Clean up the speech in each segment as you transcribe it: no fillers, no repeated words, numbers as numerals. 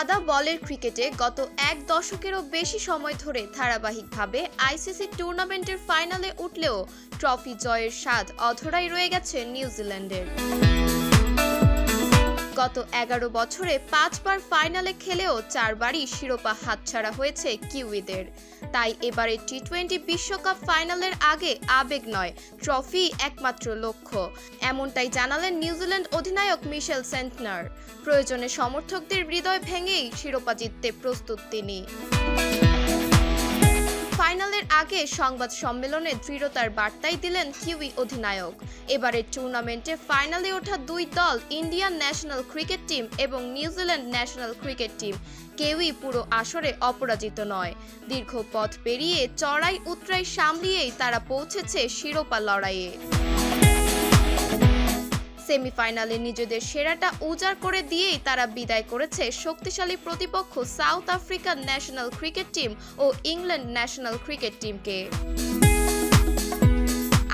সাদা বলের ক্রিকেটে গত এক দশকেরও বেশি সময় ধরে ধারাবাহিকভাবে আইসিসি টুর্নামেন্টের ফাইনালে উঠলেও ট্রফি জয়ের স্বাদ অধরাই রয়ে গেছে নিউজিল্যান্ডের। গত ১১ বছরে ৫ বার ফাইনালে খেলেও ৪ বারই শিরোপা হাতছাড়া হয়েছে কিউইদের। তাই এবারে টি-20 বিশ্বকাপ ফাইনালের আগে আবেগ নয়, ট্রফি একমাত্র লক্ষ্য। এমনটাই জানালেন নিউজিল্যান্ড অধিনায়ক মিশেল সেন্টনার। প্রয়োজনে সমর্থকদের হৃদয় ভেঙেই শিরোপা জিততে প্রস্তুত তিনি। ফাইনালের আগে সংবাদ সম্মেলনে দৃঢ়তার বার্তাই দিলেন কিউই অধিনায়ক। এবারের টুর্নামেন্টে ফাইনালে ওঠা দুই দল ইন্ডিয়ান ন্যাশনাল ক্রিকেট টিম এবং নিউজিল্যান্ড ন্যাশনাল ক্রিকেট টিম কেউই পুরো আসরে অপরাজিত নয়। দীর্ঘ পথ পেরিয়ে চড়াই উতরাই সামলিয়েই তারা পৌঁছেছে শিরোপা লড়াইয়ে। সেমিফাইনালে নিজেদের সেরাটা উজাড় করে দিয়েই তারা বিদায় করেছে শক্তিশালী প্রতিপক্ষ South African national cricket team ও ইংল্যান্ড ন্যাশনাল ক্রিকেট টিমকে।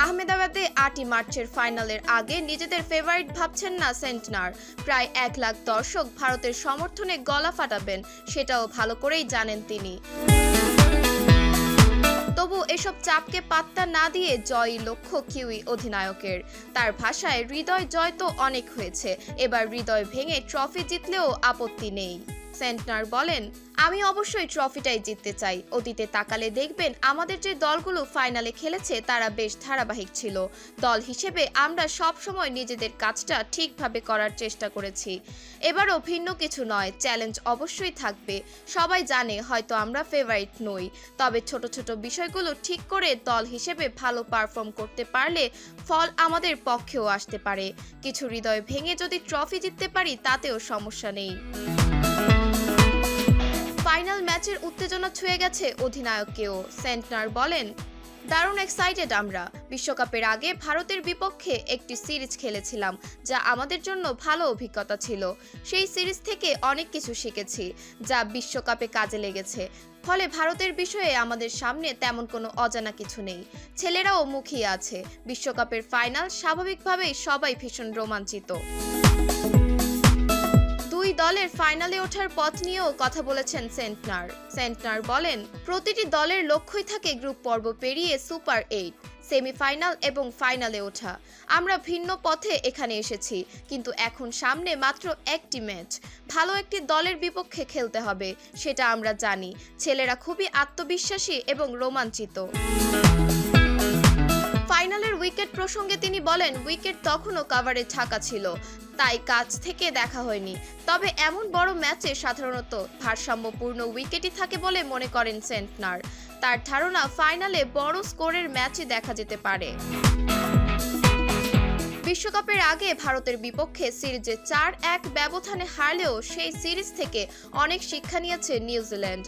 আহমেদাবাদে ৮ই মার্চের ফাইনালের আগে নিজেদের ফেভারিট ভাবছেন না সেন্টনার। প্রায় ১ লাখ দর্শক ভারতের সমর্থনে গলা ফাটাবেন, সেটাও ভালো করেই জানেন তিনি। তবু এসব চাপকে পাত্তা না দিয়ে জয়ই লক্ষ্য কিউই অধিনায়কের। তার ভাষায় হৃদয় জয় তো অনেক হয়েছে, এবার হৃদয় ভেঙে ট্রফি জিতলেও আপত্তি নেই। সেন্টনার বলেন, আমি অবশ্যই ট্রফিটাই জিততে চাই। অতীতে তাকালে দেখবেন আমাদের যে দলগুলো ফাইনালে খেলেছে তারা বেশ ধারাবাহিক ছিল। দল হিসেবে আমরা সব সময় নিজেদের কাজটা ঠিকভাবে করার চেষ্টা করেছি। এবারও ভিন্ন কিছু নয়, চ্যালেঞ্জ অবশ্যই থাকবে। সবাই জানে হয়তো আমরা ফেভারিট নই, তবে ছোট ছোট বিষয়গুলো ঠিক করে দল হিসেবে ভালো পারফর্ম করতে পারলে ফল আমাদের পক্ষেও আসতে পারে। কিছু হৃদয় ভেঙে যদি ট্রফি জিততে পারি তাতেও সমস্যা নেই। ফাইনাল ম্যাচের উত্তেজনা ছুঁয়ে গেছে অধিনায়ককেও। সেন্টনার বলেন, দারুণ এক্সাইটেড আমরা। বিশ্বকাপের আগে ভারতের বিপক্ষে একটি সিরিজ খেলেছিলাম, যা আমাদের জন্য ভালো অভিজ্ঞতা ছিল। সেই সিরিজ থেকে অনেক কিছু শিখেছি, যা বিশ্বকাপে কাজে লেগেছে। ফলে ভারতের বিষয়ে আমাদের সামনে তেমন কোনো অজানা কিছু নেই। ছেলেরাও মুখিয়ে আছে। বিশ্বকাপের ফাইনাল, স্বাভাবিকভাবেই সবাই ভীষণ রোমাঞ্চিত। দুই দলের ফাইনালে ওঠার পথ নিয়েও কথা বলেছেন সেন্টনার বলেন, প্রতিটি দলের লক্ষ্যই থাকে গ্রুপ পর্ব পেরিয়ে সুপার 8, সেমিফাইনাল এবং ফাইনালে ওঠা। আমরা ভিন্ন পথে এখানে এসেছি, কিন্তু এখন সামনে মাত্র একটি ম্যাচ। ভালো একটি দলের বিপক্ষে খেলতে হবে, সেটা আমরা জানি। ছেলেরা খুবই আত্মবিশ্বাসী এবং রোমাঞ্চিত। ফাইনালের উইকেট প্রসঙ্গে তিনি বলেন, উইকেট তখনও কাভারে ঢাকা ছিল, তাই কাছ থেকে দেখা হয়নি। তবে এমন বড় ম্যাচে সাধারণত ভারসাম্যপূর্ণ উইকেটই থাকে বলে মনে করেন সেন্টনার। তার ধারণা ফাইনালে বড় স্কোরের ম্যাচই দেখা যেতে পারে। বিশ্বকাপের আগে ভারতের বিপক্ষে সিরিজে ৪-১ ব্যবধানে হারলেও সেই সিরিজ থেকে অনেক শিক্ষা নিয়েছে নিউজিল্যান্ড।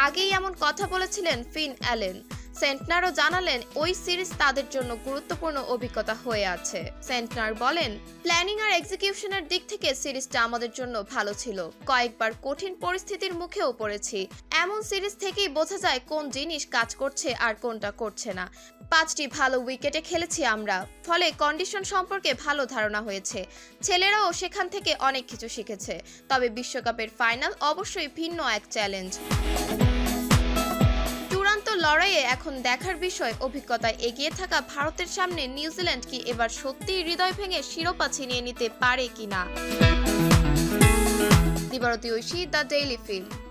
আগেই এমন কথা বলেছিলেন ফিন অ্যালেন। সেন্টনারও জানালেন ওই সিরিজ তাদের জন্য গুরুত্বপূর্ণ অভিজ্ঞতা হয়ে আছে। সেন্টনার বলেন, প্ল্যানিং আর এক্সিকিউশনের দিক থেকে সিরিজটা আমাদের জন্য ভালো ছিল। কয়েকবার কঠিন পরিস্থিতির মুখেও পড়েছি। এমন সিরিজ থেকেই বোঝা যায় কোন জিনিস কাজ করছে আর কোনটা করছে না। 5টি ভালো উইকেটে খেলেছি আমরা, ফলে কন্ডিশন সম্পর্কে ভালো ধারণা হয়েছে। ছেলেরাও সেখান থেকে অনেক কিছু শিখেছে। তবে বিশ্বকাপের ফাইনাল অবশ্যই ভিন্ন এক চ্যালেঞ্জ। লড়াইয়ে এখন দেখার বিষয়, অভিজ্ঞতায় এগিয়ে থাকা ভারতের সামনে নিউজিল্যান্ড কি এবার সত্যিই হৃদয় ভেঙে শিরোপা ছিনিয়ে নিতে পারে কিনা। দিবারতী ঐশী, দ্য ডেইলি ফিল।